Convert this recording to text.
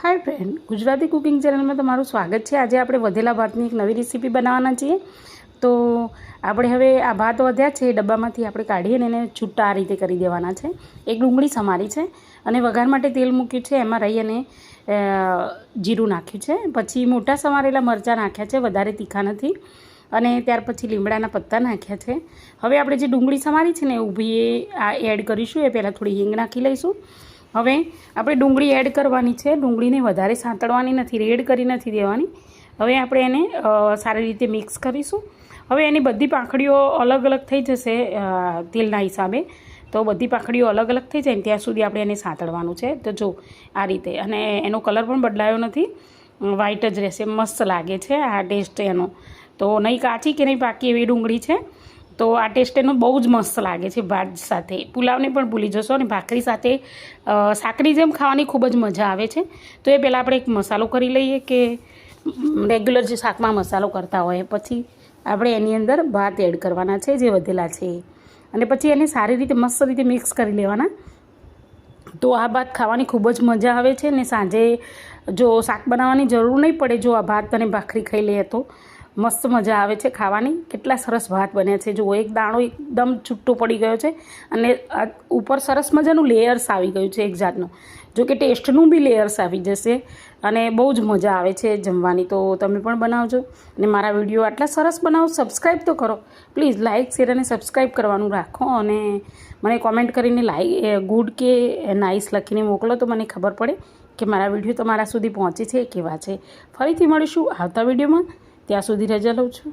Hi friend, Gujarati cooking channel में तमारुं स्वागत है। आज આપણે વધેલા ભાતની એક નવી રેસીપી બનાવવાના છીએ। તો આપણે હવે આ ભાત વધ્યા છે ડબ્બામાંથી આપણે કાઢીને એને છૂટા આ રીતે કરી દેવાના છે। એક ડુંગળી સમારી છે અને વઘાર માટે તેલ મૂક્યું છે, એમાં રાઈ અને જીરું નાખ્યું છે, પછી મોટા સમારેલા મરચાં નાખ્યા છે, વધારે તીખા નથી, અને ત્યાર પછી લીમડાના પત્તા નાખ્યા છે। હવે આપણે જે ડુંગળી સમારી છે ને ઊભી આ એડ કરીશું। એ પહેલાં થોડી હિંગ નાખી લઈશું। હવે આપણે ડુંગળી એડ કરવાની છે। ડુંગળીને વધારે સાંતળવાની નથી, રેડ કરી નથી દેવાની। હવે આપણે એને સારી રીતે મિક્સ કરીશું। હવે એની બધી પાંખડીઓ અલગ અલગ થઈ જશે તેલના હિસાબે, તો બધી પાંખડીઓ અલગ અલગ થઈ જાય ને ત્યાં સુધી આપણે એને સાંતળવાનું છે। તો જો આ રીતે, અને એનો કલર પણ બદલાયો નથી, વ્હાઈટ જ રહેશે, મસ્ત લાગે છે આ ટેસ્ટ એનો। તો નહીં કાચી કે નહીં પાકી એવી ડુંગળી છે, તો આ ટેસ્ટ એનો બહુ જ મસ્ત લાગે છે ભાત સાથે। પુલાવને પણ ભૂલી જશો અને ભાખરી સાથે સાકરી જેમ ખાવાની ખૂબ જ મજા આવે છે। તો એ પહેલાં આપણે એક મસાલો કરી લઈએ કે રેગ્યુલર જે શાકમાં મસાલો કરતા હોય, પછી આપણે એની અંદર ભાત એડ કરવાના છે જે વધેલા છે, અને પછી એને સારી રીતે મસ્ત રીતે મિક્સ કરી લેવાના। તો આ ભાત ખાવાની ખૂબ જ મજા આવે છે, ને સાંજે જો શાક બનાવવાની જરૂર નહીં પડે, જો આ ભાત અને ભાખરી ખાઈ લઈએ તો મસ્ત મજા આવે છે ખાવાની। કેટલા સરસ ભાત બન્યા છે, જુઓ એક દાણો એકદમ છૂટો પડી ગયો છે, અને ઉપર સરસ મજાનું લેયર્સ આવી ગયું છે એક જાતનું, જો કે ટેસ્ટનું બી લેયર્સ આવી જશે, અને બહુ જ મજા આવે છે જમવાની। તો તમે પણ બનાવજો, અને મારા વિડીયો આટલા સરસ બનાવો, સબસ્ક્રાઈબ તો કરો પ્લીઝ, લાઇક શેર અને સબસ્ક્રાઈબ કરવાનું રાખો, અને મને કોમેન્ટ કરીને ગુડ કે નાઇસ લખીને મોકલો, તો મને ખબર પડે કે મારા વિડીયો તમારા સુધી પહોંચે છે કેવા છે। ફરીથી મળીશું આવતા વિડીયોમાં, ત્યાં સુધી રજા લઉં છું।